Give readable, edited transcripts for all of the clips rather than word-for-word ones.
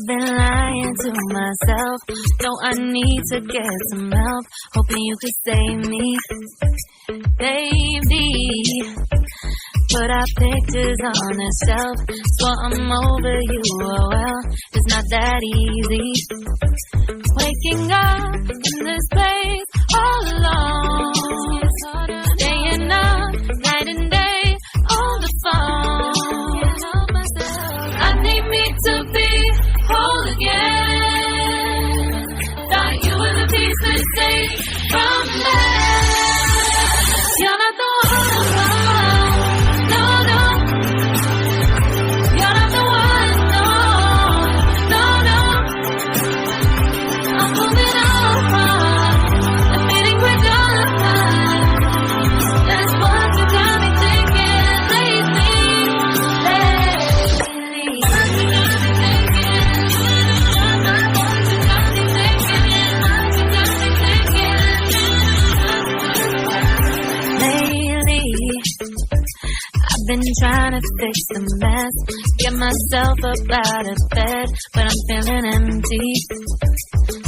been lying to myself. No, I need to get some help. Hoping you could save me, baby. Put our pictures on the shelf, so I'm over you. Oh well, it's not that easy. Waking up in this place all alone, staying up night and day on the phone. I need me to be whole again. Thought you were the piece that saved from that. You're not the one. No, no. You're not the one. No, no, no. I'm moving on. Admitting we're done. That's what you got me thinking lately. I've been trying to fix the mess, get myself up out of bed, but I'm feeling empty.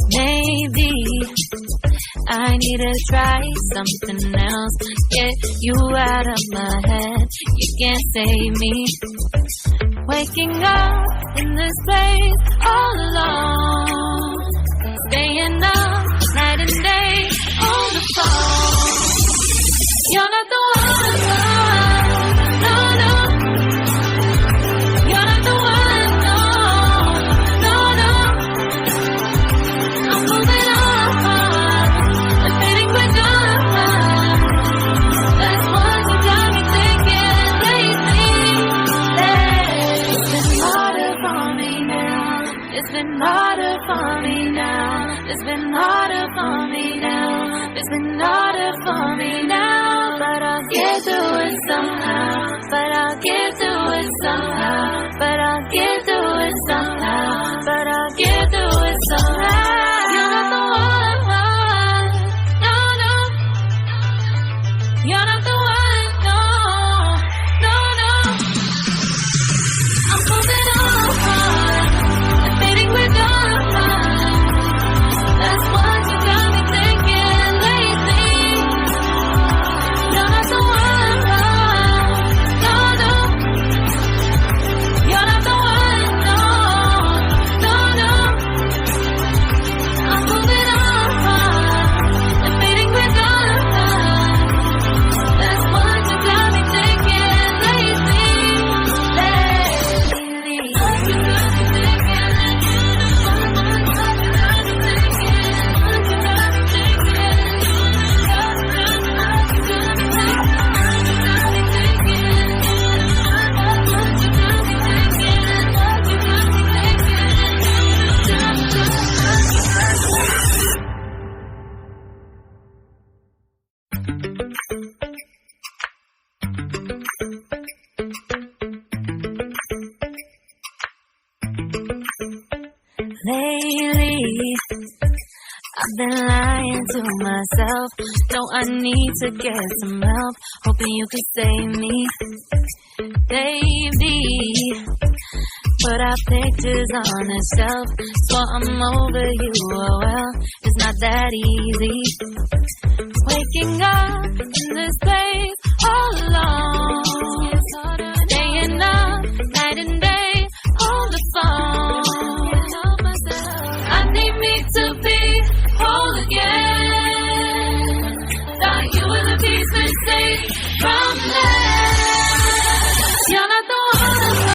Maybe I need to try something else, get you out of my head. You can't save me. Waking up in this place all alone, staying up night and day on the phone. You're not the one. No, no. You're not the one. No, no, no. I'm moving on. Admitting we're done. That's what you got me thinking lately. It's been harder for me now. It's been harder for me now. It's been harder for me now. It's been harder for me now. But I'll get through it somehow. But I'll get through it somehow. But I'll get through it somehow. But I'll get through it somehow. You're not the one. No, no. You're not the one. No, no, no. I'm moving on. Admitting we're done. That's what you got me thinking lately. You're not the one. No, no. You're not the one. No, no, no. I'm moving on. Admitting we're done. That's what you got me thinking lately. Lately, I've been lying to myself. No, I need to get some help. Hoping you could save me, baby. Put our pictures on the shelf, so I'm over you. Oh well, it's not that easy. Waking up in this place all alone, staying up night and day on the phone. I need me to be whole again. Thought you were the piece that saved